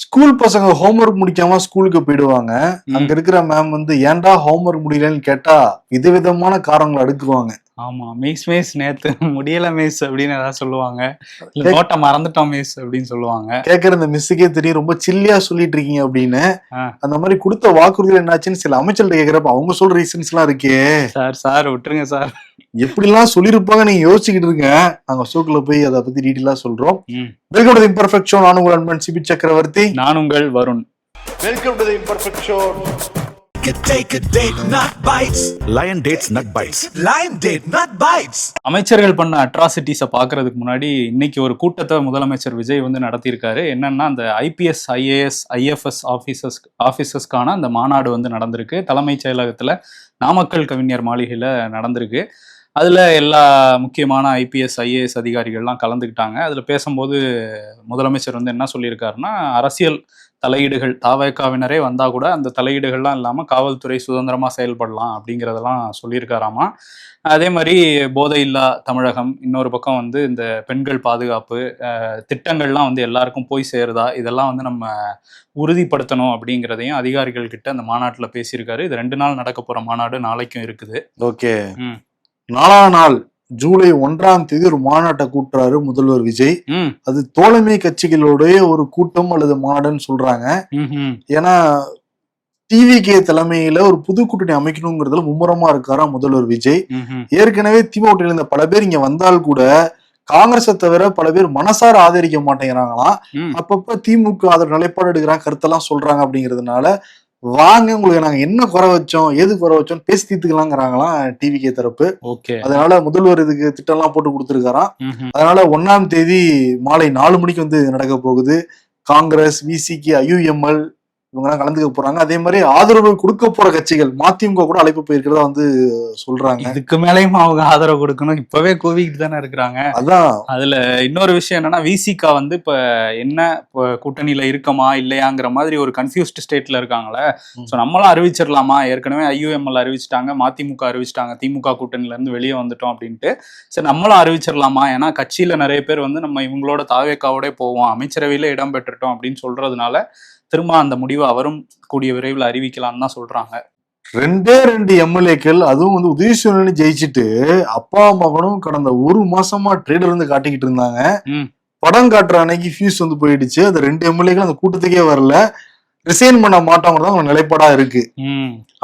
School பசங்க homework முடிக்காம ஸ்கூலுக்கு போயிடுவாங்க. அங்க ம். இருக்கிற மேம் வந்து ஏன்டா ஹோம்ஒர்க் முடியலன்னு கேட்டா விதவிதமான காரணங்களை அடுக்குவாங்க. ஆமா. மிஸ் நேத்து முடியல மிஸ் அப்படின்னு ஏதாவது சொல்லுவாங்க. இல்ல கேக் நோட்ட மறந்துட்டோம் மிஸ் அப்படின்னு சொல்லுவாங்க. கேட்கிற இந்த மிஸ்ஸுக்கே தெரியும் ரொம்ப சில்லியா சொல்லிட்டு இருக்கீங்க அப்படின்னு. ஆ. அந்த மாதிரி கொடுத்த வாக்குறுதிகள் என்னாச்சுன்னு சில அமைச்சர்கிட்ட கேட்கிறப்ப அவங்க சொல்ற ரீசன்ஸ் எல்லாம் இருக்கே. சார் விட்டுருங்க சார். எப்படிலாம் சொல்லியிருப்பாங்க நீங்க யோசிச்சுக்கிட்டு இருங்க. நாங்க ஷோக்குள்ள போய் அதை பத்தி டீட்டெயிலா சொல்றோம். ம். Welcome to the imperfect show. நான் உங்கள் அன்பன் சிபி சக்கரவர்த்தி. நான் உங்கள் Varun. Welcome to the imperfect show. Take a date, not bites. Lion dates nut bites. Lion date, not bites. அமைச்சர்கள் பண்ண அட்ராசிட்டிஸை பார்க்கறதுக்கு முன்னாடி இன்னைக்கு ஒரு கூட்டத்தை முதலமைச்சர் விஜய் வந்து நடத்தியிருக்காரு. என்னன்னா அந்த ஐபிஎஸ் ஐஏஎஸ் ஐஎஃப்எஸ் ஆஃபீஸர்ஸ்க்கான அந்த மாநாடு வந்து நடந்திருக்கு. தலைமைச் செயலகத்துல நாமக்கல் கவிஞர் மாளிகையில நடந்திருக்கு. அதில் எல்லா முக்கியமான ஐபிஎஸ் ஐஏஎஸ் அதிகாரிகள்லாம் கலந்துக்கிட்டாங்க. அதில் பேசும்போது முதலமைச்சர் வந்து என்ன சொல்லியிருக்காருன்னா, அரசியல் தலையீடுகள் தாவேக்காவினரே வந்தால் கூட அந்த தலையீடுகள்லாம் இல்லாமல் காவல்துறை சுதந்திரமாக செயல்படலாம் அப்படிங்கிறதெல்லாம் சொல்லியிருக்காராமா. அதே மாதிரி போதையில்லா தமிழகம், இன்னொரு பக்கம் வந்து இந்த பெண்கள் பாதுகாப்பு திட்டங்கள்லாம் வந்து எல்லாருக்கும் போய் சேருதா, இதெல்லாம் வந்து நம்ம உறுதிப்படுத்தணும் அப்படிங்கிறதையும் அதிகாரிகள் கிட்ட அந்த மாநாட்டில் பேசியிருக்காரு. இது 2 நாள் நடக்க போகிற மாநாடு நாளைக்கும் இருக்குது. ஓகே. ம் 4ஆம் நாள் ஜூலை 1ஆம் தேதி ஒரு மாநாட்டை கூட்டுறாரு முதல்வர் விஜய். ம் அது தோழமை கட்சிகளுடைய ஒரு கூட்டம் அல்லது மாநாடுன்னு சொல்றாங்க. ம் ஏன்னா டிவிகே தலைமையில ஒரு புது கூட்டணி அமைக்கணுங்கிறதுல மும்முரமா இருக்காராம் முதல்வர் விஜய். ம் ஏற்கனவே திமுக இருந்த பல பேர் இங்க வந்தால் கூட காங்கிரஸை தவிர பல பேர் மனசார ஆதரிக்க மாட்டேங்கிறாங்களாம். ம் அப்பப்ப திமுக அதோட நிலைப்பாடு எடுக்கிறாங்க, கருத்தெல்லாம் சொல்றாங்க. அப்படிங்கிறதுனால வாங்க உங்களுக்கு நாங்க என்ன குறை வச்சோம் ஏது குறை வச்சோம் பேசி தீர்த்துக்கலாங்கிறாங்களாம் டிவிகே தரப்பு. ஓகே. அதனால முதல்வர் இதுக்கு திட்டம் எல்லாம் போட்டு கொடுத்துருக்காராம். ம் அதனால 1ஆம் தேதி மாலை 4 மணிக்கு வந்து நடக்க போகுது. காங்கிரஸ், விசிகே, ஐயுஎம்எல் இவங்கெல்லாம் கலந்துக்க போறாங்க. அதே மாதிரி ஆதரவு கொடுக்க போற கட்சிகள் மதிமுக கூட அழைப்பு போயிருக்கிறதா வந்து சொல்றாங்க. இதுக்கு மேலேயும் அவங்க ஆதரவு கொடுக்கணும். இப்பவே கோவிக்கிட்டு தானே இருக்கிறாங்க. அதான் அதுல இன்னொரு விஷயம் என்னன்னா, விசிகா வந்து இப்ப என்ன கூட்டணியில இருக்கமா இல்லையாங்கிற மாதிரி ஒரு கன்ஃபியூஸ்ட் ஸ்டேட்ல இருக்காங்களே. ஸோ நம்மளும் அறிவிச்சிடலாமா, ஏற்கனவே ஐயுஎம்எல் அறிவிச்சிட்டாங்க, மதிமுக அறிவிச்சிட்டாங்க, திமுக கூட்டணியில இருந்து வெளியே வந்துட்டோம் அப்படின்ட்டு. சரி நம்மளும் அறிவிச்சிடலாமா, ஏன்னா கட்சியில நிறைய பேர் வந்து நம்ம இவங்களோட தாவேக்காவோட போவோம், அமைச்சரவையில இடம் பெற்றுட்டோம் அப்படின்னு சொல்றதுனால திரும்ப அந்த முடிவை அவரும் கூடிய விரைவில் அறிவிக்கலாம்னு தான் சொல்றாங்க. 2 எம்எல்ஏக்கள் அதுவும் வந்து உதயசூரன் ஜெயிச்சுட்டு அப்பா மகனும் கடந்த 1 மாசமா ட்ரெய்லர் இருந்து காட்டிக்கிட்டு இருந்தாங்க. படம் காட்டுற அன்னைக்கு ஃபியூஸ் வந்து போயிடுச்சு. அந்த 2 எம்எல்ஏக்கள் அந்த கூட்டத்துக்கே வரல. ரிசைன் பண்ண மாட்டோங்கிறது அவங்க நிலைப்பாடா இருக்கு.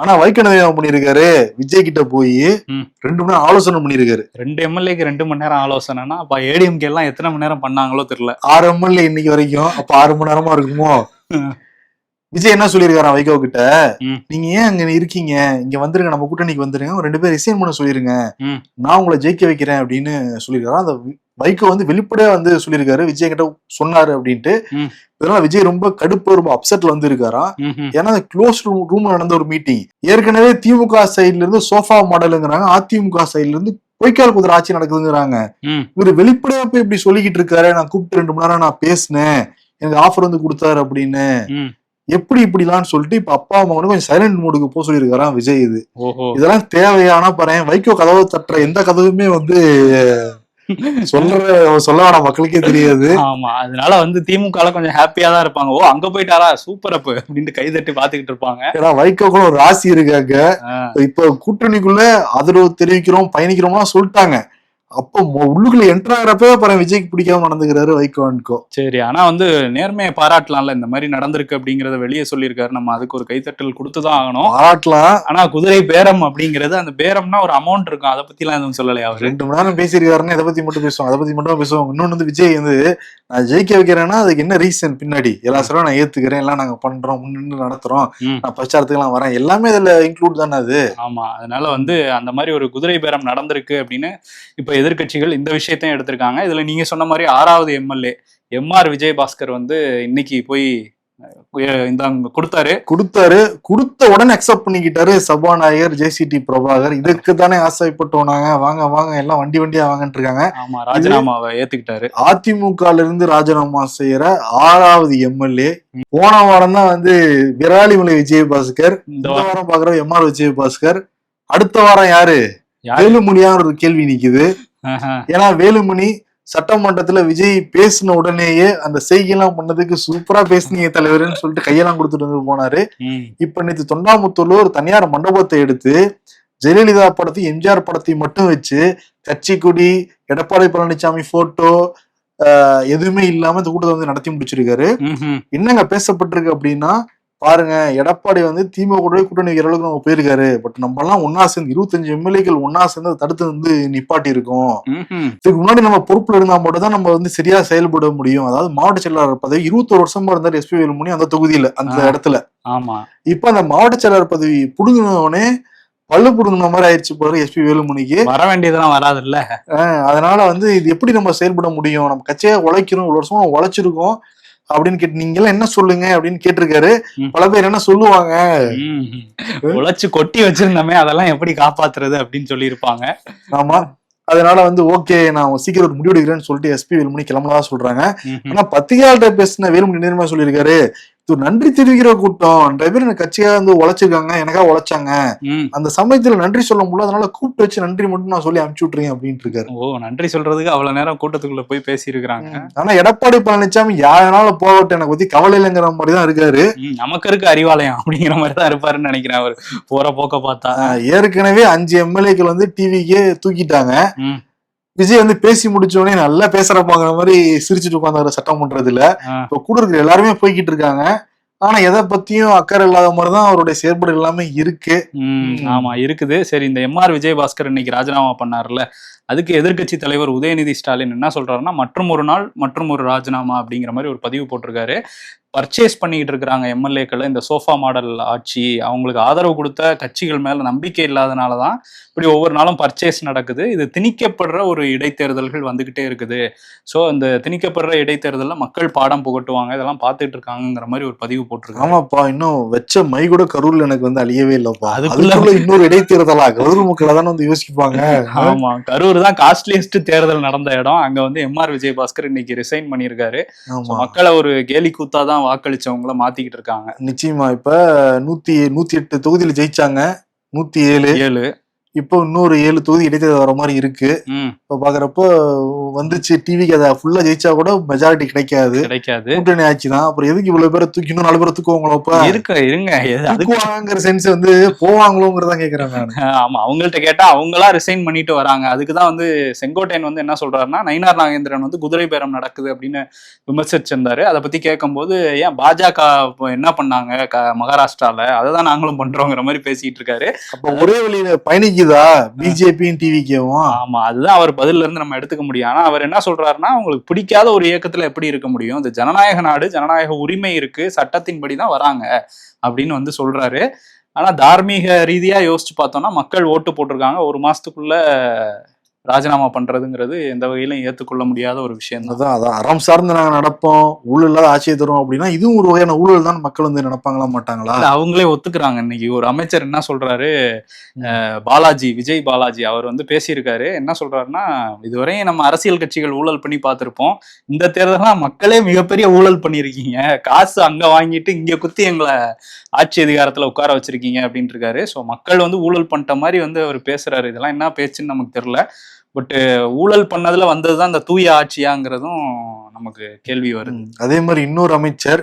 ஆனா வைகோ என்ன பண்ணிருக்காரு, விஜய் கிட்ட போய் 2 மணி நேரம் ஆலோசனை பண்ணிருக்காரு. 2 எம்எல்ஏக்கு 2 மணி நேரம் ஆலோசனைனா அப்ப ஏடிஎம்கே எல்லாம் எத்தனை மணி நேரம் பண்ணாங்களோ தெரியல. 6 எம்எல்ஏ இன்னைக்கு வரைக்கும். அப்ப 6 மணி நேரமா இருக்குமோ. விஜய் என்ன சொல்லியிருக்காரா வைகோ கிட்ட, நீங்க ஏன் அங்க இருக்கீங்க, இங்க வந்துருங்க, நம்ம கூட்டணிக்கு வந்துருங்க, 2 பேரும் ரிசைன் பண்ண சொல்லிருங்க, நான் உங்களை ஜெயிக்க வைக்கிறேன் அப்படின்னு சொல்லியிருக்காரு. அந்த வைகோ வந்து வெளிப்படையா வந்து சொல்லியிருக்காரு, விஜய் கிட்ட சொன்னாரு அப்படின்ட்டு. இதனால விஜய் ரொம்ப கடுப்பு, ரொம்ப அப்செட்ல வந்து இருக்காராம். ஏன்னா க்ளோஸ் ரூம்ல நடந்த ஒரு மீட்டிங். ஏற்கனவே திமுக சைட்ல இருந்து சோஃபா மாடலுங்கிறாங்க, அதிமுக சைட்ல இருந்து பொய்க்கால் குதிரை ஆட்சி நடக்குதுங்கிறாங்க. இவரு வெளிப்படையா போய் இப்படி சொல்லிக்கிட்டு இருக்காரு, நான் கூப்பிட்டு 2 மணி நேரம் நான் பேசினேன், எனக்கு ஆஃபர் வந்து கொடுத்தாரு அப்படின்னு. எப்படி இப்படிலாம் சொல்லிட்டு இப்ப அப்பா அம்மா கொஞ்சம் சைலண்ட் மூடுக்கு போக சொல்லியிருக்காராம் விஜய். இதெல்லாம் தேவையான பாரு. வைகோ கதவை தட்டுற எந்த கதவுமே வந்து சொல்ல வேணாம், மக்களுக்கே தெரியாது. ஆமா, அதனால வந்து திமுக கொஞ்சம் ஹாப்பியா தான் இருப்பாங்க. ஓ அங்க போயிட்டாரா சூப்பர் அப் அப்படின்னு கைதட்டி பாத்துக்கிட்டு இருப்பாங்க. ஏன்னா வைகோ கூட ஒரு ராசி இருக்காங்க. இப்ப கூட்டணிக்குள்ள ஆதரவு தெரிவிக்கிறோம் பயணிக்கிறோம்லாம் சொல்லிட்டாங்க. அப்போ உள்ளுக்குள்ள என்டர் ஆகிறப்ப அப்புறம் விஜய்க்கு பிடிக்காம நடந்துக்கிறாரு வைகோ. சரி, ஆனா வந்து நேர்மையை பாராட்டலாம்ல, இந்த மாதிரி நடந்திருக்கு அப்படிங்கறத வெளியே சொல்லியிருக்காரு. நம்ம அதுக்கு ஒரு கைத்தட்டல் கொடுத்துதான் ஆகணும். பாராட்டலாம். ஆனா குதிரை பேரம் அப்படிங்கிறது, அந்த பேரம்னா ஒரு அமௌண்ட் இருக்கும், அதை பத்தி எல்லாம் எதுவும் சொல்லலையா? அவர் 2 மணி நேரம் பேசியிருக்காருன்னு இதை பத்தி மட்டும் பேசுவாங்க, அதை பத்தி மட்டும் பேசுவாங்க. இன்னொன்னு வந்து விஜய் வந்து நான் ஜெயிக்க வைக்கிறேன்னா அதுக்கு என்ன ரீசன் பின்னாடி எல்லா செலவும் நான் ஏத்துக்கிறேன், எல்லாம் நாங்க பண்றோம், முன்னு நடத்துறோம், நான் பிரச்சாரத்துக்கு எல்லாம் வரேன், எல்லாமே இதுல இன்க்ளூட் தானே அது. ஆமா, அதனால வந்து அந்த மாதிரி ஒரு குதிரை பேரம் நடந்திருக்கு அப்படின்னு இப்ப எதிர்கட்சிகள் இந்த விஷயத்தையும் எடுத்திருக்காங்க. இதுல நீங்க சொன்ன மாதிரி 6வது எம்எல்ஏ எம்ஆர் விஜயபாஸ்கர் வந்து இன்னைக்கு போய் கொடுத்த உடனே அக்செப்ட் பண்ணிக்கிட்டாரு சபாநாயகர் ஜேசிடி பிரபாகர். இதுக்கு தானே ஆசைப்பட்டோம் நாங்க, வாங்க வாங்க எல்லாம் வண்டியா வாங்கன்னு இருக்காங்க. ஆமா, ராஜினாமாவை ஏத்துக்கிட்டாரு. அதிமுக இருந்து ராஜினாமா செய்யற 6வது எம்எல்ஏ. போன வாரம் தான் வந்து விராலிமலை விஜயபாஸ்கர், இந்த வாரம் பாக்குற எம்ஆர் விஜயபாஸ்கர். அடுத்த வாரம் யாரு? வேலுமணியான ஒரு கேள்வி நிக்குது. ஏன்னா வேலுமணி சட்டமன்றத்துல விஜய் பேசின உடனேயே அந்த செய்கையெல்லாம் பண்ணதுக்கு சூப்பரா பேசுனீங்க தலைவர்னு சொல்லிட்டு கையெல்லாம் கொடுத்துட்டு வந்து போனாரு. இப்ப நேற்று தொண்டாமுத்தூர்ல ஒரு தனியார் மண்டபத்தை எடுத்து ஜெயலலிதா படத்தையும் எம்ஜிஆர் படத்தையும் மட்டும் வச்சு கட்சி கொடி, எடப்பாடி பழனிசாமி போட்டோ எதுவுமே இல்லாம இந்த கூட்டத்தை வந்து நடத்தி முடிச்சிருக்காரு. என்னங்க பேசப்பட்டிருக்கு அப்படின்னா, பாருங்க எடப்பாடி வந்து திமுக கூட்டணி வைக்கிற அளவுக்கு நம்ம போயிருக்காரு. பட் நம்ம எல்லாம் ஒன்னா சேர்ந்து 25 எம்எல்ஏக்கள் ஒன்னா சேர்ந்து தடுத்து வந்து நிப்பாட்டி இருக்கோம். இதுக்கு முன்னாடி நம்ம பொறுப்புல இருந்தா மட்டும் தான் நம்ம வந்து சரியா செயல்பட முடியும். அதாவது மாவட்ட செயலாளர் பதவி 21 வருஷமா இருந்தாரு எஸ்பி வேலுமணி அந்த தொகுதியில அந்த இடத்துல. ஆமா, இப்ப அந்த மாவட்ட செயலாளர் பதவி புடுங்கினவனே பல்லு புடுங்கின மாதிரி ஆயிடுச்சு பாரு எஸ்பி வேலுமணிக்கு. வர வேண்டியதெல்லாம் வராது இல்ல. அதனால வந்து இது எப்படி நம்ம செயல்பட முடியும்? நம்ம கட்சியா உழைக்கிறோம், ஒரு வருஷமா உழைச்சிருக்கோம் அப்படின்னு கேட்டு நீங்க எல்லாம் என்ன சொல்லுங்க அப்படின்னு கேட்டிருக்காரு. பல பேர் என்ன சொல்லுவாங்க, உழைச்சு கொட்டி வச்சிருந்தோமே அதெல்லாம் எப்படி காப்பாத்துறது அப்படின்னு சொல்லி இருப்பாங்க. ஆமா, அதனால வந்து ஓகே நான் சீக்கிரம் ஒரு முடிவு எடுக்கிறேன்னு சொல்லிட்டு எஸ்பி வேலுமணி கிளம்பலாம் சொல்றாங்க. ஆனா பத்திரிகையாளர்கிட்ட பேசின வேலுமணி நேர்மையா சொல்லியிருக்காரு, இது நன்றி தெரிவிக்கிற கூட்டம், நிறைய பேர் எனக்கு கட்சியா வந்து உழைச்சிருக்காங்க, எனக்கா உழைச்சாங்க, அந்த சமயத்துல நன்றி சொல்ல முடியல, அதனால கூப்பிட்டு வச்சு நன்றி மட்டும் நான் சொல்லி அனுப்பிச்சு விட்டுறேன் அப்படின்ட்டு இருக்காரு. ஓ, நன்றி சொல்றதுக்கு அவ்வளவு நேரம் கூட்டத்துக்குள்ள போய் பேசி இருக்காங்க. ஆனா எடப்பாடி பழனிசாமி யாருனாலும் போகட்டும் எனக்கு பத்தி கவலை இல்லைங்கிற மாதிரி தான் இருக்காரு. நமக்கு இருக்கு அறிவாலயம் அப்படிங்கிற மாதிரி தான் இருப்பாருன்னு நினைக்கிறேன். அவர் போற போக்க பார்த்தா ஏற்கனவே 5 எம்எல்ஏக்கள் வந்து டிவிக்கே தூக்கிட்டாங்க. விஜய் வந்து பேசி முடிச்சோடனே நல்லா பேசுறப்பாங்கிற மாதிரி சிரிச்சுட்டு உட்கார்ந்தாரு சட்டமன்றத்துல. இப்ப கூட இருக்கிற எல்லாருமே போய்கிட்டு இருக்காங்க. ஆனா எதை பத்தியும் அக்கறை இல்லாத மாதிரிதான் அவருடைய செயல்பாடு எல்லாமே இருக்கு. ஆமா இருக்குது. சரி, இந்த எம்ஆர் விஜயபாஸ்கர் இன்னைக்கு ராஜினாமா பண்ணாருல்ல, அதுக்கு எதிர்கட்சி தலைவர் உதயநிதி ஸ்டாலின் என்ன சொல்றாருன்னா, மற்றும் ஒரு நாள் மற்றும் ஒரு ராஜினாமா அப்படிங்கிற மாதிரி ஒரு பதிவு போட்டிருக்காரு. பர்ச்சேஸ் பண்ணிக்கிட்டு இருக்கிறாங்க எம்எல்ஏக்கள். இந்த சோஃபா மாடல் ஆட்சி, அவங்களுக்கு ஆதரவு கொடுத்த கட்சிகள் மேல நம்பிக்கை இல்லாதனாலதான் இப்படி ஒவ்வொரு நாளும் பர்ச்சேஸ் நடக்குது. இது திணிக்கப்படுற ஒரு இடைத்தேர்தல்கள் வந்துகிட்டே இருக்குது. ஸோ இந்த திணிக்கப்படுற இடைத்தேர்தலில் மக்கள் பாடம் புகட்டுவாங்க, இதெல்லாம் பார்த்துட்டு இருக்காங்கிற மாதிரி ஒரு பதிவு போட்டிருக்காங்க. ஆமாப்பா, இன்னும் வச்ச மை கூட கரூர்ல எனக்கு வந்து அழியவே இல்லப்பா. அதுக்குள்ள இன்னொரு இடைத்தேர்தலா? கரூர் மக்களை தானே வந்து யோசிப்பாங்க. ஆமா, கரூர் தான் காஸ்ட்லியஸ்ட் தேர்தல் நடந்த இடம். அங்க வந்து எம்ஆர் விஜயபாஸ்கர் இன்னைக்கு ரிசைன் பண்ணியிருக்காரு. மக்களை ஒரு கேலி கூத்தாதான் வாக்களிச்சவங்கள மாத்திக்கிட்டு இருக்காங்க. நிச்சயமா. இப்ப 108 தொகுதியில ஜெயிச்சாங்க, 107. இப்போ இன்னொரு 7 தொகுதி இடைத்தேர்தல் வர மாதிரி இருக்கு. இப்ப பாக்குறப்போ வந்துச்சு டிவிக்கு அதை ஃபுல்லா ஜெயிச்சா கூட மெஜாரிட்டி கிடைக்காது. கூட்டணி ஆட்சி தான். அப்புறம் எதுக்கு இவ்வளவு பேரை தூக்கி இன்னும் 4 பேரை தூக்குவாங்களோ இருங்கிற சென்ஸ் வந்து போவாங்களோங்கிறதா கேக்குறாங்க. ஆமா, அவங்கள்ட்ட கேட்டா அவங்களா ரிசைன் பண்ணிட்டு வராங்க. அதுக்குதான் வந்து செங்கோட்டையன் வந்து என்ன சொல்றாருன்னா, நயினார் நாகேந்திரன் வந்து குதிரை பேரம் நடக்குது அப்படின்னு விமர்சிச்சிருந்தாரு. அதை பத்தி கேட்கும் போது, ஏன் பாஜக என்ன பண்ணாங்க மகாராஷ்டிரால, அதைதான் நாங்களும் பண்றோங்கிற மாதிரி பேசிட்டு இருக்காரு. அப்ப ஒரே வழியில பயணிக்கு பிஜேபியும் டிவிக்கும். ஆமா, அதுதான் அவர் பதில இருந்து நம்ம எடுத்துக்க முடியும். ஆனா அவர் என்ன சொல்றாருன்னா, உங்களுக்கு பிடிக்காத ஒரு இயக்கத்துல எப்படி இருக்க முடியும், இந்த ஜனநாயக நாடு, ஜனநாயக உரிமை இருக்கு, சட்டத்தின்படிதான் வராங்க அப்படின்னு வந்து சொல்றாரு. ஆனா தார்மீக ரீதியா யோசிச்சு பார்த்தோம்னா மக்கள் ஓட்டு போட்டிருக்காங்க. ஒரு மாசத்துக்குள்ள ராஜினாமா பண்றதுங்கிறது எந்த வகையிலும் ஏற்றுக்கொள்ள முடியாத ஒரு விஷயம் தான். அதான் அறம் சார்ந்து நாங்க நடப்போம், ஊழல் இல்லாத ஆட்சியை தரும் அப்படின்னா இதுவும் ஒரு வகையான ஊழல் தான் மக்கள் வந்து நினைப்பாங்களா மாட்டாங்களா? அவங்களே ஒத்துக்கிறாங்க. இன்னைக்கு ஒரு அமைச்சர் என்ன சொல்றாரு, பாலாஜி, விஜய் பாலாஜி, அவர் வந்து பேசியிருக்காரு. என்ன சொல்றாருன்னா, இதுவரையும் நம்ம அரசியல் கட்சிகள் ஊழல் பண்ணி பார்த்திருப்போம், இந்த தேர்தலாம் மக்களே மிகப்பெரிய ஊழல் பண்ணிருக்கீங்க, காசு அங்க வாங்கிட்டு இங்க குத்தி எங்களை ஆட்சி அதிகாரத்துல உட்கார வச்சிருக்கீங்க அப்படின்ட்டு இருக்காரு. ஸோ மக்கள் வந்து ஊழல் பண்ணிட்ட மாதிரி வந்து அவர் பேசுறாரு. இதெல்லாம் என்ன பேச்சுன்னு நமக்கு தெரியல. பட் ஊழல் பண்ணதுல வந்ததுதான் இந்த தூய ஆட்சியாங்கிறதும் நமக்கு கேள்வி வருது. அதே மாதிரி இன்னொரு அமைச்சர்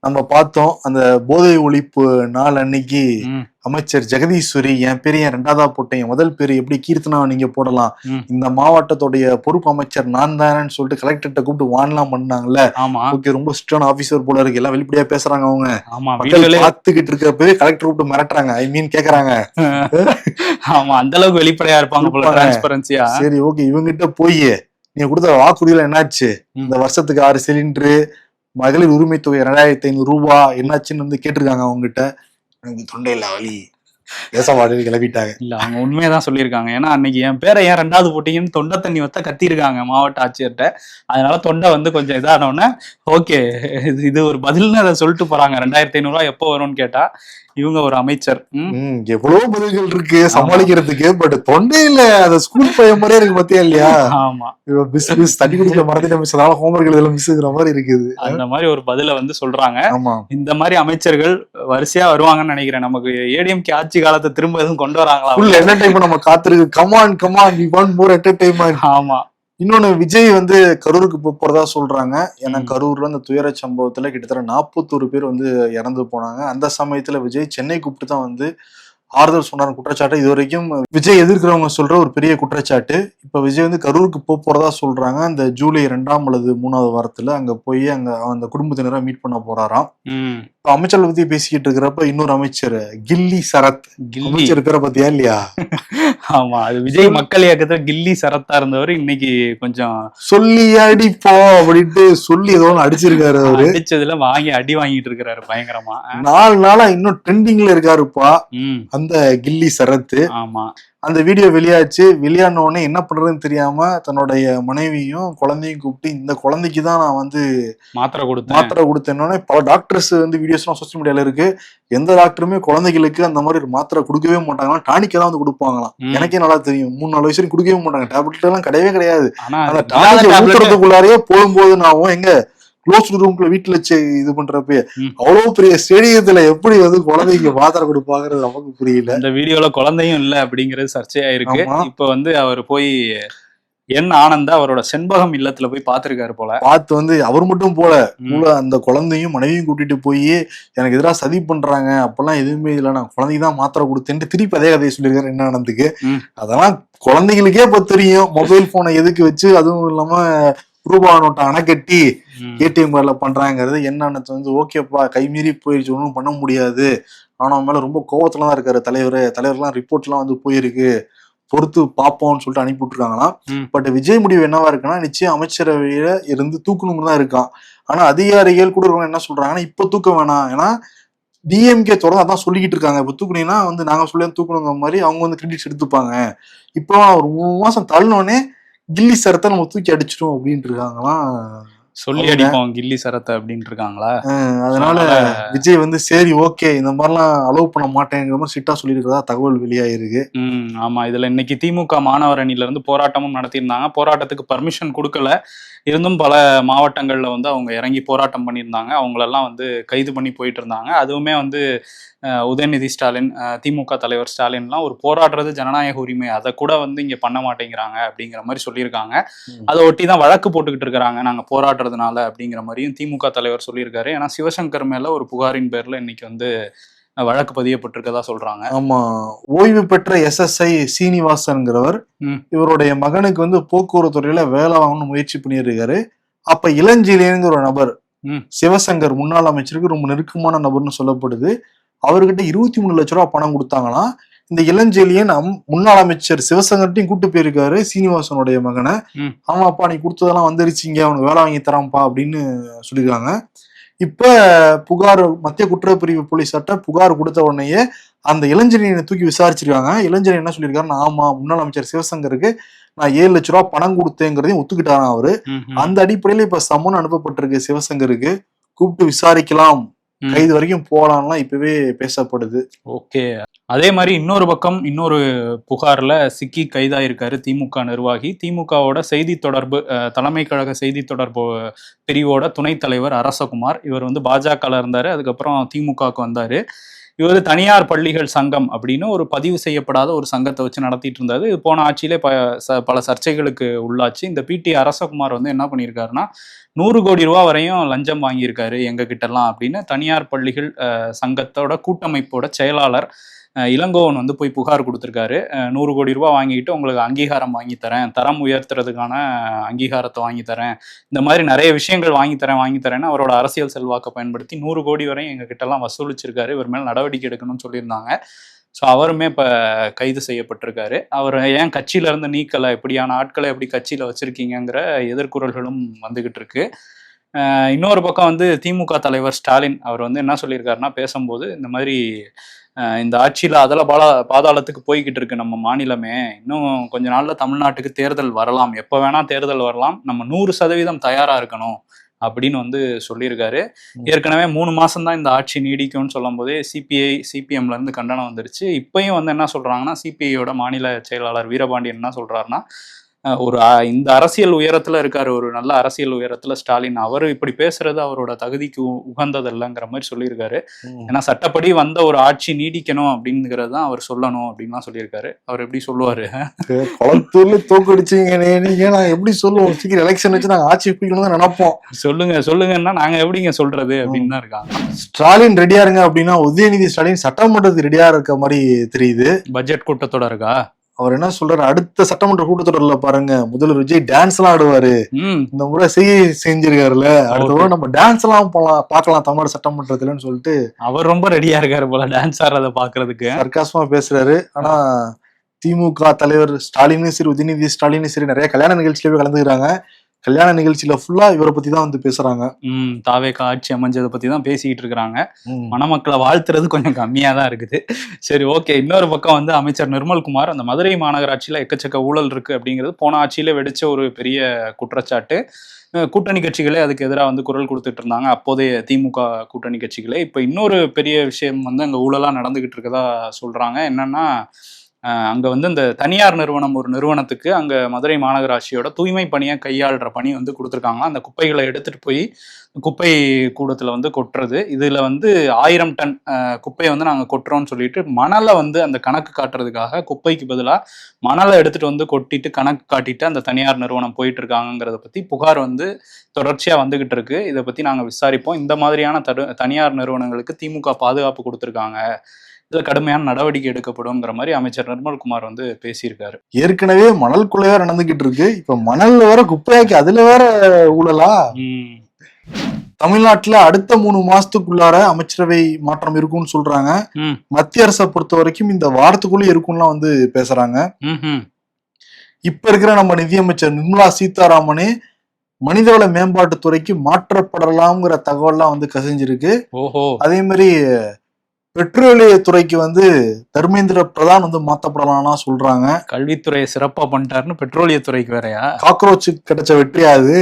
நம்ம பார்த்தோம், அந்த போதை ஒழிப்பு நாள் அன்னைக்கு அமைச்சர் ஜெகதீஸ்வரி, என் பேர் என் 2ஆவதா போட்டேன், என் முதல் பேரு எப்படி கீர்த்தனா நீங்க போடலாம், இந்த மாவட்டத்துடைய பொறுப்பு அமைச்சர் நான் தானேன்னு சொல்லிட்டு கலெக்டர்கிட்ட கூப்பிட்டு வான்லாம் பண்ணாங்கல்ல. ஓகே, ரொம்ப ஸ்ட்ரிக்டான ஆபீசர் போல இருக்கு, எல்லாம் வெளிப்படையா பேசுறாங்க. அவங்க மக்கள் பார்த்துக்கிட்டு இருக்கப்பவே கலெக்டர் கூப்பிட்டு மிரட்டுறாங்க, ஐ மீன் கேக்குறாங்க. ஆமா, அந்த அளவுக்கு வெளிப்படையா இருப்பாங்க போல, டிரான்ஸ்பரன்சியா. சரி, ஓகே, இவங்கிட்ட போய் நீங்க கொடுத்த வாக்குறுதியில என்னாச்சு, இந்த வருஷத்துக்கு 6 சிலிண்டரு, மகளிர் உரிமை தொகை 2500 ரூபாய் என்னாச்சுன்னு வந்து கேட்டிருக்காங்க. அவங்ககிட்ட எனக்கு தொண்டையில வலி பேசமாடு கிளப்பிட்டாங்க. இல்ல, அவங்க உண்மையதான் சொல்லியிருக்காங்க. ஏன்னா அன்னைக்கு என் பேரை ஏன் 2வது போட்டீங்கன்னு தொண்டை தண்ணி வத்த கத்திருக்காங்க மாவட்ட ஆட்சியர்கிட்ட. அதனால தொண்டை வந்து கொஞ்சம் இதானோடனே ஓகே இது ஒரு பதில்னு அதை சொல்லிட்டு போறாங்க. 2500 ரூபாய் எப்போ வரும்னு கேட்டா இவங்க ஒரு அமைச்சர். எவ்வளவு பதில்கள் இருக்கு சமாளிக்கிறதுக்கு, பட் தொண்டையில அந்த ஸ்கூல் பையன் மாதிரியே இருக்கு பத்தியா இல்லையா? ஆமா, தண்ணி குடிக்க மறந்துட்டு மிஸ், அதனால ஹோம்ஒர்க் எழுதல மிஸ்ங்கிற மாதிரி இருக்குது. அந்த மாதிரி ஒரு பதில வந்து சொல்றாங்க. இந்த மாதிரி அமைச்சர்கள் வரிசையா வருவாங்கன்னு நினைக்கிறேன். நமக்கு ஏடிஎம்கே ஆட்சி காலத்தை திரும்ப எதுவும் கொண்டு வராங்களா? என்டர்டைன்மெண்ட் நம்ம காத்திருக்கு. Come on come on, we want more entertainment. ஆமா, இன்னொன்னு விஜய் வந்து கரூருக்கு போறதா சொல்றாங்க. ஏன்னா கரூர்ல அந்த துயர சம்பவத்துல கிட்டத்தட்ட 41 பேர் வந்து இறந்து போனாங்க. அந்த சமயத்துல விஜய் சென்னை கூப்பிட்டு தான் வந்து ஆறுதல் சொன்னார் குற்றச்சாட்டு. இது வரைக்கும் விஜய் எதிர்க்கிறவங்க சொல்ற ஒரு பெரிய குற்றச்சாட்டு. இப்ப விஜய் வந்து கரூருக்கு போறதா சொல்றாங்க. அந்த ஜூலை 2ஆம் அல்லது 3வது வாரத்துல அங்க போய் அங்க அந்த குடும்பத்தினரை மீட் பண்ண போறாராம். அமைச்சர்கள் பத்தி பேசிக்கிட்டு இருக்கிறப்ப இன்னொரு அமைச்சர் கில்லி சரத் அமைச்சர் இருக்கிற பத்தியா இல்லையா? ஆமா, அது விஜய் மக்கள் இயக்கத்துல கில்லி சரத்தா இருந்தவர் இன்னைக்கு கொஞ்சம் சொல்லி அடிப்போ அப்படின்ட்டு சொல்லி ஏதோ அடிச்சிருக்காரு. அவரு அடிச்சதுல வாங்கி அடி வாங்கிட்டு இருக்கிறாரு பயங்கரமா. 4 நாளா இன்னும் ட்ரெண்டிங்ல இருக்காருப்பா அந்த கில்லி சரத்து. ஆமா, அந்த வீடியோ வெளியாச்சு. வெளியான உடனே என்ன பண்றதுன்னு தெரியாம தன்னுடைய மனைவியும் குழந்தையும் கூப்பிட்டு இந்த குழந்தைக்கு தான் நான் வந்து மாத்திரை கொடுத்தேன்னொடனே பல டாக்டர்ஸ் வந்து வீடியோஸ் எல்லாம் சோசியல் மீடியால இருக்கு. எந்த டாக்டருமே குழந்தைகளுக்கு அந்த மாதிரி ஒரு மாத்திரை கொடுக்கவே மாட்டாங்களாம். டானிக்கை தான் வந்து கொடுப்பாங்களாம். எனக்கே நல்லா தெரியும். 3-4 வயசு கொடுக்கவே மாட்டாங்க. டேப்லெட் எல்லாம் கிடையவே கிடையாது. அந்த டானிக்கை ஊத்துறதுக்குள்ளாரையே போகும்போது நான் எங்க க்ளோஸ் ரூம்ல வீட்டுல வச்சு இது பண்றப்ப அவ்வளவு பெரிய ஸ்டேடியத்துல எப்படி வந்து குழந்தைக்கு மாத்திரை கொடுப்பாங்கிறது நமக்கு புரியல. இந்த வீடியோல குழந்தையும் இல்ல அப்படிங்கிறது சர்ச்சையாயிருக்கு. இப்ப வந்து அவர் போய் ஆனந்தா அவரோட செண்பகம் இல்லத்துல போய் பாத்துருக்காரு போல. பார்த்து வந்து அவர் மட்டும் போல அந்த குழந்தையும் மனைவியும் கூட்டிட்டு போய் எனக்கு எதிராக சதி பண்றாங்க அப்பெல்லாம் எதுவுமே இல்லை, நான் குழந்தைக்கு தான் மாத்திரை கொடுத்தேன்ட்டு திருப்பி அதே கதையை சொல்லியிருக்காரு என்ன ஆனந்துக்கு. அதெல்லாம் குழந்தைகளுக்கே இப்ப தெரியும். மொபைல் போனை எதுக்கு வச்சு அதுவும் இல்லாம ரூபா நோட்டை அணைக்கட்டி ஏடிஎம் கார்டுல பண்றாங்கிறது என்னன்னு வந்து ஓகேப்பா கைமீறி போயிடுச்சு ஒன்றும் பண்ண முடியாது. ஆனா அவன் மேல ரொம்ப கோவத்துல தான் இருக்காரு தலைவர்லாம் ரிப்போர்ட் எல்லாம் வந்து போயிருக்கு பொறுத்து பாப்போம்னு சொல்லிட்டு அனுப்பி விட்டுருக்காங்களாம். பட் விஜய் முடிவு என்னவா இருக்குன்னா நிச்சயம் அமைச்சரவையில இருந்து தூக்கணும்னு தான் இருக்கான். ஆனா அதிகாரிகள் கூட என்ன சொல்றாங்கன்னா இப்ப தூக்க வேணாம், ஏன்னா டிஎம்கே தொடர்ந்து அதான் சொல்லிக்கிட்டு இருக்காங்க. இப்ப தூக்குனீங்கன்னா வந்து நாங்க சொல்லி தூக்கணுங்கிற மாதிரி அவங்க வந்து கிரெடிட்ஸ் எடுத்துப்பாங்க. இப்போ ஒரு 3 மாசம் தள்ளினோடனே கில்லி சரத்தை நம்ம தூக்கி அடிச்சிட்டோம் அப்படின்ட்டு இருக்காங்களாம். சொல்லி அடிப்போம் கில்லி சரத்தை அப்படின்ட்டு இருக்காங்களா? அதனால விஜய் வந்து சரி ஓகே இந்த மாதிரிலாம் அலோவ் பண்ண மாட்டேங்கிற மாதிரி சிட்டா சொல்லியிருக்கிறதா தகவல் வெளியாயிருக்கு. ஆமா, இதுல இன்னைக்கு திமுக மாணவர் அணில இருந்து போராட்டமும் நடத்தியிருந்தாங்க. போராட்டத்துக்கு பர்மிஷன் கொடுக்கல, இருந்தும் பல மாவட்டங்கள்ல வந்து அவங்க இறங்கி போராட்டம் பண்ணியிருந்தாங்க. அவங்களெல்லாம் வந்து கைது பண்ணி போயிட்டு இருந்தாங்க. அதுவுமே வந்து உதயநிதி ஸ்டாலின், திமுக தலைவர் ஸ்டாலின்லாம் ஒரு போராடுறது ஜனநாயக உரிமை, அதை கூட வந்து இங்க பண்ண மாட்டேங்கிறாங்க அப்படிங்கிற மாதிரி சொல்லியிருக்காங்க. அதை ஒட்டி தான் வழக்கு போட்டுக்கிட்டு இருக்கிறாங்க நாங்க போராடுறதுனால அப்படிங்கிற மாதிரியும் திமுக தலைவர் சொல்லியிருக்காரு. ஏன்னா சிவசங்கர் மேல ஒரு புகாரின் பேர்ல இன்னைக்கு வந்து வழக்கு பதியப்பட்டிருக்கதா சொல்றாங்க. ஆமா, ஓய்வு பெற்ற SSI சீனிவாசன்கிறவர் இவருடைய மகனுக்கு வந்து போக்குவரத்து துறையில வேலை வாங்கணும்னு முயற்சி பண்ணியிருக்காரு. அப்ப இளஞ்செழியன்கிற ஒரு நபர் சிவசங்கர் முன்னாள் அமைச்சருக்கு ரொம்ப நெருக்கமான நபர்னு சொல்லப்படுது. அவர்கிட்ட 23 லட்சம் ரூபாய் பணம் கொடுத்தாங்களாம். இந்த இளஞ்செழியன் முன்னாள் அமைச்சர் சிவசங்கர்ட்டையும் கூட்டு போயிருக்காரு சீனிவாசனுடைய மகனை. ஆமாப்பா நீ கொடுத்ததெல்லாம் வந்துருச்சிங்க, அவனுக்கு வேலை வாங்கி தரான்ப்பா அப்படின்னு சொல்லியிருக்காங்க. இப்ப புகார் மத்திய குற்றப்பிரிவு போலீஸார்ட்ட புகார் கொடுத்த உடனேயே அந்த இளஞ்செழியனை தூக்கி விசாரிச்சிருக்காங்க. இளஞ்செழியன் என்ன சொல்லியிருக்காருன்னா ஆமா முன்னாள் அமைச்சர் சிவசங்கருக்கு நான் 7 லட்சம் ரூபாய் பணம் கொடுத்தேங்கிறதையும் ஒத்துக்கிட்டாராம் அவரு. அந்த அடிப்படையில இப்ப சம்மன் அனுப்பப்பட்டிருக்கு சிவசங்கருக்கு. கூப்பிட்டு விசாரிக்கலாம், கைது வரைக்கும் போகலாம்லாம் இப்பவே பேசப்படுது. ஓகே, அதே மாதிரி இன்னொரு பக்கம் இன்னொரு புகார்ல சிக்கி கைதாயிருக்காரு திமுக நிர்வாகி. திமுகவோட செய்தி தொடர்பு தலைமை கழக செய்தி தொடர்பு பிரிவோட துணைத் தலைவர் அரசகுமார். இவர் வந்து பாஜகல இருந்தாரு, அதுக்கப்புறம் திமுகவுக்கு வந்தாரு. இவர் தனியார் பள்ளிகள் சங்கம் அப்படின்னு ஒரு பதிவு செய்யப்படாத ஒரு சங்கத்தை வச்சு நடத்திட்டு இருந்தாரு. போன ஆட்சியிலே பல சர்ச்சைகளுக்கு உள்ளாச்சு. இந்த PT அரசகுமார் வந்து என்ன பண்ணியிருக்காருன்னா 100 கோடி ரூபா வரையும் லஞ்சம் வாங்கியிருக்காரு எங்க கிட்டலாம் அப்படின்னு தனியார் பள்ளிகள் சங்கத்தோட கூட்டமைப்போட செயலாளர் இளங்கோவன் வந்து போய் புகார் கொடுத்துருக்காரு. 100 கோடி ரூபா வாங்கிட்டு உங்களுக்கு அங்கீகாரம் வாங்கி தரேன், தரம் உயர்த்துறதுக்கான அங்கீகாரத்தை வாங்கி தரேன், இந்த மாதிரி நிறைய விஷயங்கள் வாங்கி தரேன்னு அவரோட அரசியல் செல்வாக்கை பயன்படுத்தி 100 கோடி வரையும் எங்க கிட்டலாம் வசூலிச்சிருக்காரு. இவர் மேல நடவடிக்கை எடுக்கணும்னு சொல்லியிருந்தாங்க. ஸோ அவருமே இப்போ கைது செய்யப்பட்டிருக்காரு. அவர் ஏன் கட்சியில இருந்து நீக்கலை, இப்படியான ஆட்களை எப்படி கட்சியில வச்சிருக்கீங்கிற எதிர்குறல்களும் வந்துகிட்டு இருக்கு. இன்னொரு பக்கம் வந்து திமுக தலைவர் ஸ்டாலின் அவர் வந்து என்ன சொல்லியிருக்காருன்னா பேசும்போது இந்த மாதிரி இந்த ஆட்சியில பாதாளத்துக்கு போய்கிட்டு இருக்கு நம்ம மாநிலமே, இன்னும் கொஞ்ச நாள்ல தமிழ்நாட்டுக்கு தேர்தல் வரலாம், எப்ப வேணா தேர்தல் வரலாம், நம்ம 100% தயாரா இருக்கணும் அப்படின்னு வந்து சொல்லியிருக்காரு. ஏற்கனவே 3 மாசம் தான் இந்த ஆட்சி நீடிக்கும்னு சொல்லும் போதே CPMல இருந்து கண்டனம் வந்துருச்சு. இப்பயும் வந்து என்ன சொல்றாங்கன்னா சிபிஐயோட மாநில செயலாளர் வீரபாண்டியன் என்ன சொல்றாருன்னா இந்த அரசியல் உயரத்துல இருக்காரு, ஒரு நல்ல அரசியல் உயரத்துல ஸ்டாலின். அவரு இப்படி பேசுறது அவரோட தகுதிக்கு உகந்ததில்லைங்கிற மாதிரி சொல்லியிருக்காரு. ஏன்னா சட்டப்படி வந்த ஒரு ஆட்சி நீடிக்கணும் அப்படிங்கிறது தான் அவர் சொல்லணும் அப்படின்லாம் சொல்லியிருக்காரு. அவர் எப்படி சொல்லுவாரு? குளத்தூர்ல தோக்கடிச்சீங்க நீங்க, நான் எப்படி சொல்லுவோம்? சீக்கிரம் எலெக்ஷன் வச்சு நாங்க ஆட்சி பிடிக்கணும் தான் நினைப்போம். சொல்லுங்கன்னா நாங்க எப்படிங்க சொல்றது அப்படின்னு தான் இருக்காங்க. ஸ்டாலின் ரெடியா இருங்க அப்படின்னா உதயநிதி ஸ்டாலின் சட்டமன்றத்துக்கு ரெடியா இருக்க மாதிரி தெரியுது. பட்ஜெட் கூட்டத்தோட இருக்கா? அவர் என்ன சொல்றாரு, அடுத்த சட்டமன்ற கூட்டத்தொடர்ல பாருங்க முதல்வர் விஜய் டான்ஸ் எல்லாம் ஆடுவாரு. இந்த முறை செஞ்சிருக்காருல்ல, அடுத்த முறை நம்ம டான்ஸ் எல்லாம் பாக்கலாம் தமிழ்நாடு சட்டமன்றத்துலன்னு சொல்லிட்டு அவர் ரொம்ப ரெடியா இருக்காரு போல டான்ஸ் ஆடுறத பாக்குறதுக்கு. சர்க்காசமா பேசுறாரு. ஆனா திமுக தலைவர் ஸ்டாலினும் சரி, உதயநிதி ஸ்டாலினும் சரி நிறைய கல்யாண நிகழ்ச்சியில கலந்துக்கிறாங்க. கல்யாண நிகழ்ச்சியில ஃபுல்லா இவரை பத்தி தான் வந்து பேசுறாங்க. தாவேகா ஆட்சி அமைஞ்சதை பத்தி தான் பேசிக்கிட்டு இருக்கிறாங்க. மணமக்களை வாழ்த்துறது கொஞ்சம் கம்மியா தான் இருக்குது. சரி, ஓகே. இன்னொரு பக்கம் வந்து அமைச்சர் நிர்மல்குமார் அந்த மதுரை மாநகராட்சியில எக்கச்சக்க ஊழல் இருக்கு அப்படிங்கிறது போன ஆட்சியில வெடிச்ச ஒரு பெரிய குற்றச்சாட்டு. கூட்டணி கட்சிகளே அதுக்கு எதிராக வந்து குரல் கொடுத்துட்டு இருந்தாங்க, அப்போதைய திமுக கூட்டணி கட்சிகளே. இப்ப இன்னொரு பெரிய விஷயம் வந்து அங்க ஊழலா நடந்துகிட்டு இருக்கதா சொல்றாங்க. என்னன்னா, அங்க வந்து இந்த தனியார் நிறுவனம், ஒரு நிறுவனத்துக்கு அங்க மதுரை மாநகராட்சியோட தூய்மை பணியை கையாளுற பணி வந்து கொடுத்துருக்காங்க. அந்த குப்பைகளை எடுத்துட்டு போய் குப்பை கூடத்துல வந்து கொட்டுறது. இதுல வந்து 1000 டன் குப்பையை வந்து நாங்க கொட்டுறோம்னு சொல்லிட்டு மணலை வந்து அந்த கணக்கு காட்டுறதுக்காக குப்பைக்கு பதிலா மணலை எடுத்துட்டு வந்து கொட்டிட்டு கணக்கு காட்டிட்டு அந்த தனியார் நிறுவனம் போயிட்டு இருக்காங்கிறத பத்தி புகார் வந்து தொடர்ச்சியா வந்துகிட்டு இருக்கு. இதை பத்தி நாங்க விசாரிப்போம். இந்த மாதிரியான தனியார் நிறுவனங்களுக்கு திமுக பாதுகாப்பு கொடுத்துருக்காங்க, இதுல கடுமையான நடவடிக்கை எடுக்கப்படும்ங்கிற மாதிரி அமைச்சர் நிர்மல்குமார் வந்து பேசியிருக்காரு. ஏற்கனவே மணல் கொள்ளையா நடந்துகிட்டு இருக்கு, இப்ப மணல்ல வேற குப்பையாக்கி அதுல வேற ஊழலா. தமிழ்நாட்டுல அடுத்த 3 மாசத்துக்குள்ளார அமைச்சரவை மாற்றம் இருக்கும்னு சொல்றாங்க. மத்திய அரசை பொறுத்த வரைக்கும் இந்த வாரத்துக்குள்ள இருக்கும்லாம் வந்து பேசுறாங்க. இப்ப இருக்கிற நம்ம நிதியமைச்சர் நிர்மலா சீதாராமனே மனிதவள மேம்பாட்டுத்துறைக்கு மாற்றப்படலாம்ங்கிற தகவல்லாம் வந்து கசிஞ்சிருக்கு. அதே மாதிரி பெட்ரோலியத்துறைக்கு வந்து தர்மேந்திர பிரதான் வந்து மாத்தப்படலாம்னா சொல்றாங்க. கல்வித்துறையை சிறப்பா பண்ணிட்டாருன்னு பெட்ரோலியத்துறைக்கு வேறையா? காக்ரோச்சு கிடைச்ச வெற்றியாது.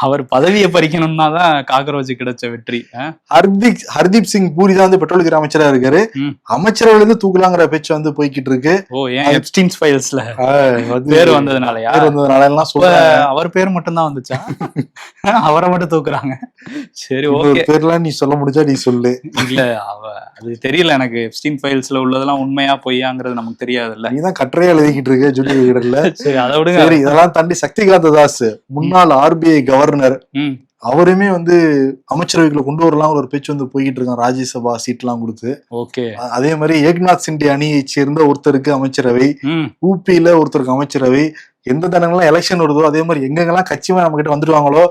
அவர் பதவியை பறிக்கணும்னா தான் காக்ரோச்சு கிடைச்ச வெற்றி. ஹர்தீப் சிங் பூரி தான் வந்து பெட்ரோலியத்துறை அமைச்சரா இருக்காரு. அமைச்சரவையில இருந்து தூக்கலாங்கிற பேச்சு வந்து போய்கிட்டு இருக்கு. எப்ஸ்டீன்ஸ் ஃபைல்ஸ்ல பேர் வந்ததுனாலயா? வந்ததுனால சொல்றாங்க. அவர் பேர் மட்டும் தான் வந்துச்சா? அவரை மட்டும் தூக்குறாங்க. சரி, ஓகே. பேர்லாம் நீ சொல்ல முடிஞ்சா நீ சொல்லு. இல்ல, அது தெரியல எனக்கு. எப்ஸ்டீன் ஃபைல்ஸ்ல உள்ளதெல்லாம் உண்மையா பொய்யாங்கிறது நமக்கு தெரியாதுல்ல. நீதான் கட்டுரையா எழுதிக்கிட்டு இருக்க ஜூனியர்ல. சரி, அதை விடுங்க. சரி, இதெல்லாம் தாண்டி சக்திகாந்த தாஸ் முன்னாள் RBI கவர்னர், அவருமே வந்து அமைச்சரவைக்குள்ள கொண்டு வரலாம் ஒரு பேச்சு வந்து போய்கிட்டு இருக்காங்க, ராஜ்யசபா சீட் எல்லாம் கொடுத்து. ஓகே. அதே மாதிரி ஏக்நாத் சிண்டே அணியை சேர்ந்த ஒருத்தருக்கு அமைச்சரவை, UPல ஒருத்தருக்கு அமைச்சரவை. எந்த தடங்கள்லாம் எலெக்ஷன் வருதோ அதே மாதிரி எங்கெங்கெல்லாம் கட்சிமா நம்ம கிட்ட வந்துடுவாங்களோ,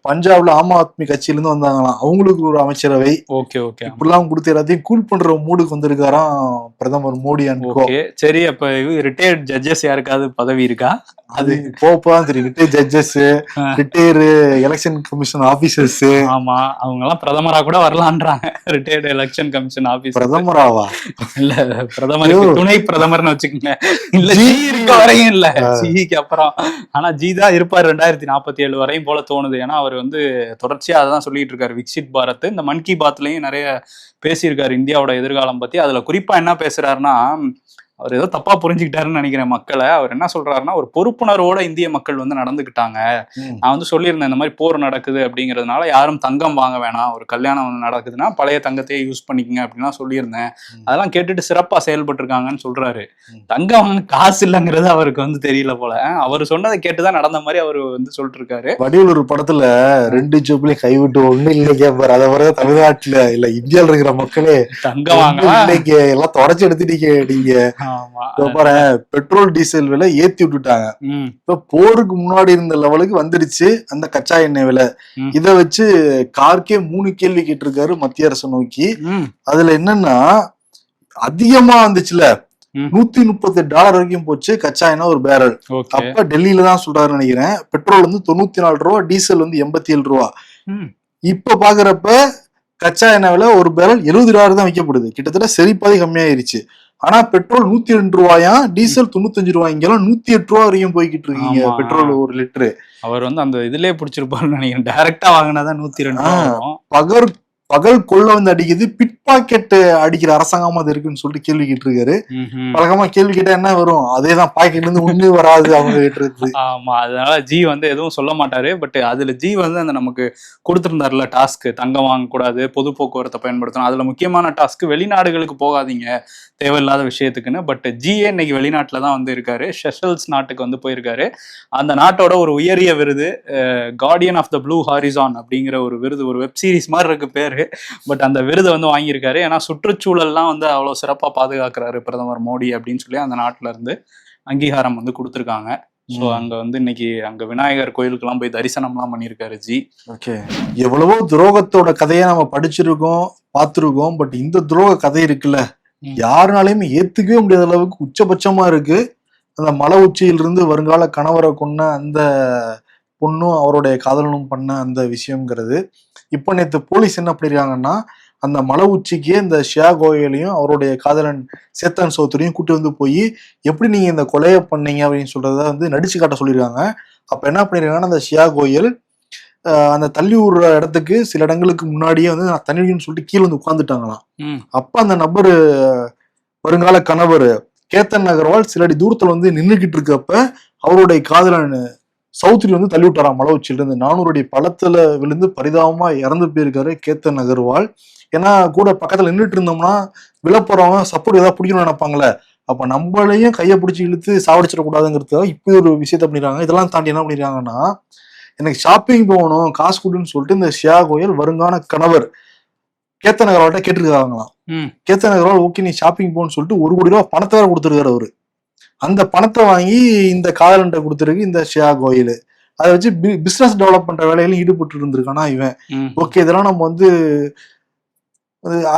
பஞ்சாப்ல ஆம் ஆத்மி கட்சியில இருந்து வந்தாங்களாம், அவங்களுக்கு ஒரு அமைச்சரவை. இப்படிலாம் கொடுத்து எல்லாத்தையும் கூல் பண்ற மூடுக்கு வந்திருக்காராம் பிரதமர் மோடி. சரி, அப்ப ரிட்டையர்ட் ஜட்ஜஸ் யாருக்காவது பதவி இருக்கா? அது போப்பதான் தெரியும். Retire judges, retire election commission officers. ஆமா, அவங்க எல்லாம் பிரதமரா கூட வரலான்றாங்க. Retired election commission officer. பிரதமராவா? இல்ல, பிரதமருக்கு துணை பிரதமர்னு வச்சுக்கோங்க. இல்ல, ஜி இருக்க வரையும் இல்ல, ஜிக்கு அப்புறம். ஆனா ஜி தான் இருப்பாரு 2047 வரையும் போல தோணுது. ஏன்னா அவர் வந்து தொடர்ச்சியா அதான் சொல்லிட்டு இருக்காரு. விக்சிட் பாரத், இந்த மன் கி பாத்லயும் நிறைய பேசியிருக்காரு இந்தியாவோட எதிர்காலம் பத்தி. அதுல குறிப்பா என்ன பேசுறாருன்னா, அவர் ஏதோ தப்பா புரிஞ்சுக்கிட்டாருன்னு நினைக்கிறேன் மக்களை. அவர் என்ன சொல்றாருன்னா, ஒரு பொறுப்புணர்வோட இந்திய மக்கள் வந்து நடந்துக்கிட்டாங்க. நான் வந்து சொல்லியிருந்தேன், இந்த மாதிரி போர் நடக்குது அப்படிங்கிறதுனால யாரும் தங்கம் வாங்க வேணாம், ஒரு கல்யாணம் நடக்குதுன்னா பழைய தங்கத்தையே யூஸ் பண்ணிக்கங்க அப்படின்னா சொல்லியிருந்தேன். அதெல்லாம் கேட்டுட்டு சிறப்பா செயல்பட்டு இருக்காங்கன்னு சொல்றாரு. தங்கம் வாங்க காசு இல்லைங்கிறது அவருக்கு வந்து தெரியல போல. அவர் சொன்னதை கேட்டுதான் நடந்த மாதிரி அவர் வந்து சொல்லிட்டு இருக்காரு. வடிவில் ஒரு படத்துல 2 ஜோப்லயும் கைவிட்டு ஒண்ணு இல்லைங்க பாரு, அதை வர தமிழ்நாட்டுல இல்ல இந்தியாவில் இருக்கிற மக்களே தங்கம் வாங்க எல்லாம் தொடச்சு எடுத்துட்டீங்க நீங்க. பெட்ரோல் டீசல் விலை ஏத்தி விட்டுட்டாங்க. இப்ப போருக்கு முன்னாடி இருந்த லெவலுக்கு வந்துடுச்சு அந்த கச்சா எண்ணெய் விலை. இத வச்சு கார்கே 3 கேள்வி கேட்டிருக்காரு மத்திய அரசு நோக்கி. அதுல என்னன்னா, அதிகமா வந்துச்சுல, $138 வரைக்கும் போச்சு கச்சா எண்ணெய் ஒரு பேரல். அப்ப டெல்லியில தான் சொல்றாரு நினைக்கிறேன். பெட்ரோல் வந்து $94, டீசல் வந்து $87. இப்ப பாக்குறப்ப கச்சா எண்ணெய் விலை ஒரு பேரல் $70 தான் விற்கப்படுது. கிட்டத்தட்ட சரிப்பாதி கம்மியாயிருச்சு. ஆனா பெட்ரோல் $102, டீசல் $95. இங்கெல்லாம் $108 வரைக்கும் போய்கிட்டு இருக்கீங்க பெட்ரோல் ஒரு லிட்டரு. அவர் வந்து அந்த இதுலயே பிடிச்சிருப்பாருன்னு நினைக்கிறேன். டைரக்டா வாங்கினாதான் $102. பகல் கொள்ள வந்து அடிக்குது, பிட் பாக்கெட் அடிக்கிற அரசாங்கமா அது இருக்குன்னு சொல்லிட்டு கேள்வி கேட்டிருக்காரு. வழக்கமா கேள்வி கேட்டா என்ன வரும், அதேதான் பாக்கெட்ல இருந்து ஒண்ணு வராது அவங்க கேட்டிருக்கு. ஆமா, அதனால ஜி வந்து எதுவும் சொல்ல மாட்டாரு. பட் அதுல ஜி வந்து அந்த நமக்கு கொடுத்திருந்தாருல டாஸ்க், தங்கம் வாங்கக்கூடாது, பொது போக்குவரத்தை பயன்படுத்தணும், அதுல முக்கியமான டாஸ்க் வெளிநாடுகளுக்கு போகாதீங்க தேவையில்லாத விஷயத்துக்குன்னு. பட் ஜிஏ இன்னைக்கு வெளிநாட்டுல தான் வந்து இருக்காரு, செஷல்ஸ் நாட்டுக்கு வந்து போயிருக்காரு. அந்த நாட்டோட ஒரு உயரிய விருது Guardian of the Blue Horizon அப்படிங்கிற ஒரு விருது, ஒரு வெப் சீரிஸ் மாதிரி இருக்கு பேரு. பட் அந்த விருதை வந்து வாங்கியிருக்காரு. ஏன்னா சுற்றுச்சூழல்லாம் வந்து அவ்வளவு சிறப்பா பாதுகாக்கிறாரு பிரதமர் மோடி அப்படின்னு சொல்லி அந்த நாட்டுல இருந்து அங்கீகாரம் வந்து கொடுத்துருக்காங்க. ஸோ அங்க வந்து இன்னைக்கு அங்க விநாயகர் கோயிலுக்கெல்லாம் போய் தரிசனம்லாம் பண்ணியிருக்காரு ஜி. ஓகே, எவ்வளவோ துரோகத்தோட கதையை நம்ம படிச்சிருக்கோம், பார்த்துருக்கோம். பட் இந்த துரோக கதை இருக்குல்ல, யாருனாலையுமே ஏத்துக்கவே முடியாத அளவுக்கு உச்சபட்சமா இருக்கு. அந்த மலை உச்சியிலிருந்து வருங்கால கணவரை கொன்ன அந்த பொண்ணும் அவருடைய காதலனும் பண்ண அந்த விஷயம்ங்கிறது. இப்போ நேற்று போலீஸ் என்ன பண்ணிருக்காங்கன்னா, அந்த மலை உச்சிக்கே இந்த ஷியா கோயலையும் அவருடைய காதலன் சேத்தன் சௌத்ரியும் கூட்டி வந்து போய் எப்படி நீங்க இந்த கொலையை பண்ணீங்க அப்படின்னு சொல்றத வந்து நடிச்சு காட்ட சொல்லியிருக்காங்க. அப்ப என்ன பண்ணிருக்காங்கன்னா, அந்த ஷியா கோயல் அந்த தள்ளி விடுற இடத்துக்கு சில இடங்களுக்கு முன்னாடியே வந்து நான் தண்ணின்னு சொல்லிட்டு கீழே வந்து உட்காந்துட்டாங்களாம். அப்ப அந்த நபரு வருங்கால கணவர் கேத்தன் அகர்வால் சில அடி தூரத்துல வந்து நின்றுகிட்டு இருக்கப்ப அவருடைய காதலன் சௌத்ரி வந்து தள்ளி விட்டாராம் மலை உச்சியில இருந்து. 400 அடி பள்ளத்துல விழுந்து பரிதாபமா இறந்து போயிருக்காரு கேத்தன் அகர்வால். ஏன்னா கூட பக்கத்துல நின்றுட்டு இருந்தோம்னா விழப்போறவங்க சப்போர்ட் ஏதாவது பிடிக்கணும்னு நினைப்பாங்களே, அப்ப நம்மளையும் கையை பிடிச்சி இழுத்து சாவடிச்சிடக்கூடாதுங்கிறதுக்காக இப்படி ஒரு விஷயத்த பண்ணிடுறாங்க. இதெல்லாம் தாண்டி என்ன பண்ணிடுறாங்கன்னா, எனக்கு ஷாப்பிங் போகணும் காசு கொடுன்னு சொல்லிட்டு இந்த ஷியா கோயல் வருங்கான கணவர் கேத்தன் அகர்வால்கிட்ட கேட்டிருக்காங்களாம். கேத்தன் அகர்வால் ஓகே நீ ஷாப்பிங் போன்னு சொல்லிட்டு 1 கோடி ரூபாய் பணத்தை வேற கொடுத்துருக்காரு அவரு. அந்த பணத்தை வாங்கி இந்த காதலன்ட்ட கொடுத்துருக்கு இந்த ஷியா கோயல். அதை வச்சு பிசினஸ் டெவலப் பண்ற வேலையில ஈடுபட்டு இருந்திருக்கானா இவன். ஓகே, இதெல்லாம் நம்ம வந்து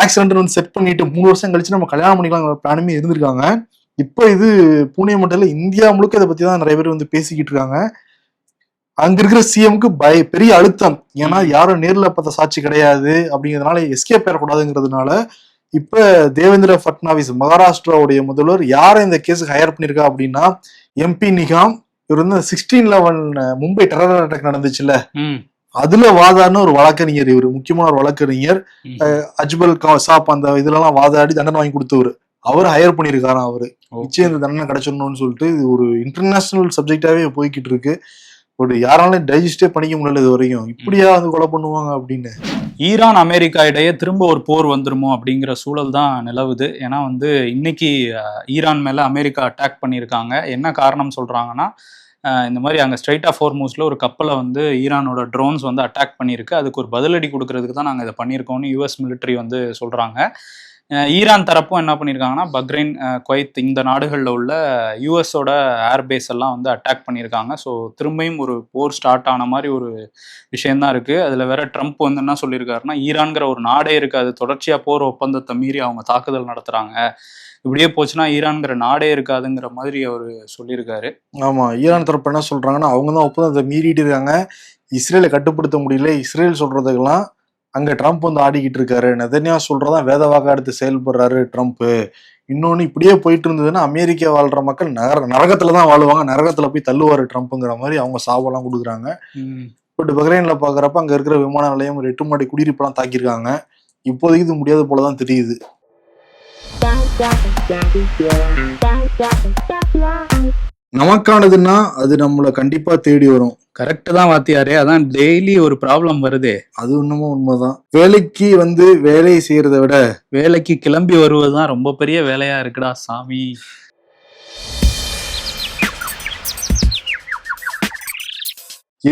ஆக்சிடென்ட் வந்து செட் பண்ணிட்டு 3 வருஷம் கழிச்சு நம்ம கல்யாணம் பண்ணிக்கலாம் பிளானுமே இருந்திருக்காங்க. இப்போ இது பூனே மட்டும் இல்ல, இந்தியா முழுக்க இதை பத்தி தான் நிறைய பேர் வந்து பேசிக்கிட்டு இருக்காங்க. அங்க இருக்கிற சிஎம்க்கு பெரிய அழுத்தம். ஏன்னா யாரும் நேர்ல பார்த்த சாட்சி கிடையாது அப்படிங்கிறதுனால எஸ்கேப் பெறக்கூடாதுங்கிறதுனால இப்ப தேவேந்திர பட்னாவிஸ் மகாராஷ்டிராவுடைய முதல்வர் யாரை இந்த கேஸுக்கு ஹையர் பண்ணிருக்கா அப்படின்னா எம்பி நிகாம். இவர் வந்து 16/11 மும்பை டெரர் அட்டாக் நடந்துச்சுல்ல, அதுல வாதாடின ஒரு வழக்கறிஞர். இவர் முக்கியமான ஒரு வழக்கறிஞர். அஜ்பல் சாப் அந்த இதுல வாதாடி தண்டனை வாங்கி கொடுத்தவர். அவர் ஹையர் பண்ணிருக்காராம். அவரு நிச்சயம் இந்த தண்டனை கிடைச்சிடணும்னு சொல்லிட்டு இது ஒரு இன்டர்நேஷனல் சப்ஜெக்டாவே போய்கிட்டு இருக்கு. ஒரு யாராலும் டைஜஸ்டே பண்ணிக்க முடியல இது வரைக்கும், இப்படியா வந்து கொலை பண்ணுவாங்க அப்படின்னு. ஈரான் அமெரிக்கா இடையே திரும்ப ஒரு போர் வந்துருமோ அப்படிங்கிற சூழல் தான் நிலவுது. ஏன்னா வந்து இன்னைக்கு ஈரான் மேல அமெரிக்கா அட்டாக் பண்ணியிருக்காங்க. என்ன காரணம் சொல்றாங்கன்னா, இந்த மாதிரி அங்கே ஸ்ட்ரைட் ஆஃப் ஹோர்மூஸில் ஒரு கப்பலை வந்து ஈரானோட ட்ரோன்ஸ் வந்து அட்டாக் பண்ணியிருக்கு. அதுக்கு ஒரு பதிலடி கொடுக்கறதுக்கு தான் நாங்கள் இதை பண்ணியிருக்கோம்னு யூஎஸ் மிலிட்ரி வந்து சொல்கிறாங்க. ஈரான் தரப்பும் என்ன பண்ணியிருக்காங்கன்னா, பக்ரைன், குவைத் இந்த நாடுகளில் உள்ள யூஎஸோட ஏர்பேஸ் எல்லாம் வந்து அட்டாக் பண்ணியிருக்காங்க. ஸோ திரும்பியும் ஒரு போர் ஸ்டார்ட் ஆன மாதிரி ஒரு விஷயந்தான் இருக்குது. அதில் வேற ட்ரம்ப் வந்து என்ன சொல்லியிருக்காருன்னா, ஈரான்கிற ஒரு நாடே இருக்குது, அது தொடர்ச்சியாக போர் ஒப்பந்தத்தை மீறி அவங்க தாக்குதல் நடத்துகிறாங்க, இப்படியே போச்சுன்னா ஈரான்கிற நாடே இருக்காதுங்கிற மாதிரி அவர் சொல்லியிருக்காரு. ஆமா, ஈரான் தரப்பு என்ன சொல்றாங்கன்னா, அவங்க தான் ஒப்பந்தத்தை மீறிட்டு இருக்காங்க, இஸ்ரேலை கட்டுப்படுத்த முடியல. இஸ்ரேல் சொல்றதுக்கெல்லாம் அங்க ட்ரம்ப் வந்து ஆடிக்கிட்டு இருக்காரு. நெதன்யா சொல்றதான் வேதவாக எடுத்து செயல்படுறாரு ட்ரம்ப். இன்னொன்னு இப்படியே போயிட்டு இருந்ததுன்னா அமெரிக்கா வாழ்ற மக்கள் நரகத்துலதான் வாழுவாங்க, நரகத்துல போய் தள்ளுவாரு ட்ரம்ப்ங்கிற மாதிரி அவங்க சாபெல்லாம் கொடுக்குறாங்க. பட் பஹ்ரைன்ல பாக்குறப்ப அங்க இருக்கிற விமான நிலையம் ஒரு 8 மாடி குடியிருப்பெல்லாம் தாக்கியிருக்காங்க. இப்போதைக்கு இது முடியாது போலதான் தெரியுது. நமக்கானதுன்னா அது நம்மள கண்டிப்பா தேடி வரும். கரெக்ட் தான் வாத்தியாரே, அதான் டெய்லி ஒரு ப்ராப்ளம் வருதே. அது இன்னமும் உண்மைதான். வேலைக்கு வந்து வேலையை செய்யறதை விட வேலைக்கு கிளம்பி வருவதுதான் ரொம்ப பெரிய வேலையா இருக்குடா சாமி.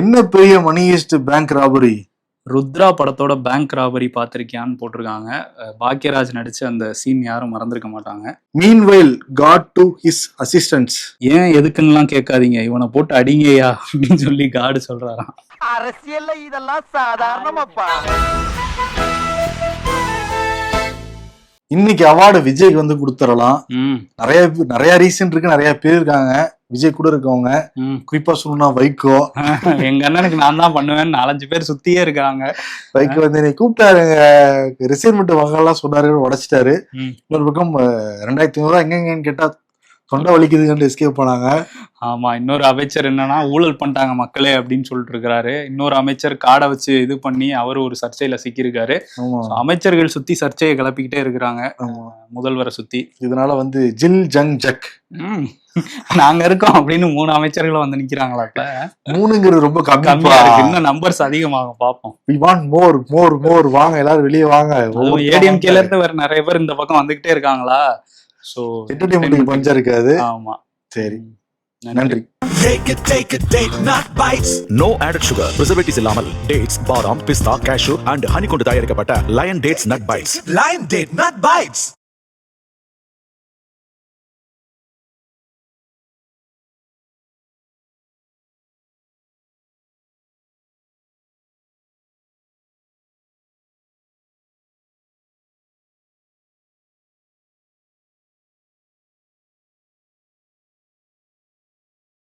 என்ன பெரிய மணி ஹெய்ஸ்ட் பேங்க் ராபரி. ருத்ரா படத்தோட பேங்க் ராபரி பார்த்திருக்கியான்னு போட்டிருக்காங்க. பாக்யராஜ் நடிச்ச அந்த சீன் யாரும் மறந்துருக்க மாட்டாங்க. Meanwhile got to his assistance. ஏன் எதுக்குன்னுலாம் கேட்காதீங்க, இவனை போட்டு அடிங்கயா அப்படின்னு சொல்லி காடு சொல்றாராம். அரசியல்ல இதெல்லாம் சாதாரணமாப்பா. இன்னைக்கு அவார்டு விஜய்க்கு வந்து கொடுத்துடலாம். நிறைய ரீசன் இருக்கு, நிறைய பேர் இருக்காங்க. விஜய் கூட இருக்கவங்க, குறிப்பா சொல்லணும்னா வைகோ. எங்க அண்ணனுக்கு நான் தான் பண்ணுவேன்னு 4-5 பேர் சுத்தியே இருக்காங்க. வைகோ வந்து என்னை கூப்பிட்டாருங்க, ரிசைன்மெண்ட் வாங்கலாம் சொன்னாரு, உடைச்சிட்டாரு. இன்னொரு பக்கம் 2500 எங்கெங்கன்னு கேட்டா தொண்டை வலிக்குதுன்னு எஸ்கேப் போனாங்க. ஆமா, இன்னொரு அமைச்சர் என்னன்னா ஊழல் பண்ணிட்டாங்க மக்களே அப்படின்னு சொல்லிட்டு இருக்கிறாரு. இன்னொரு அமைச்சர் காடை வச்சு இது பண்ணி அவரு ஒரு சர்ச்சையில சிக்கியிருக்காரு. அமைச்சர்கள் சுத்தி சர்ச்சையை கிளப்பிக்கிட்டே இருக்கிறாங்க முதல்வரை சுத்தி. இதனால வந்து ஜில் ஜங் ஜக் நாங்க இருக்கோம் அப்படின்னு 3 அமைச்சர்களும் வந்து நிக்கிறாங்களா? இப்ப 3ங்கிறது ரொம்ப கம்மியா இருக்கு, இன்னும் நம்பர்ஸ் அதிகமாகும். பாப்போம். we want more வாங்க, எல்லாரும் வெளியே வாங்க. ஏடிஎம்கேல இருந்து வேற நிறைய பேர் இந்த பக்கம் வந்துகிட்டே இருக்காங்களா? சோ என்டர்டெயின்மென்ட் பஞ்சம் இருக்காது. ஆமா, சரி, நன்றி. Take a date, not bites. No added sugar, preservatives இல்லாமல் dates, பாதாம், பிஸ்தா, cashew and honey கொண்டு தயாரிக்கப்பட்ட Lion Dates Nut Bites. Lion Date Nut Bites.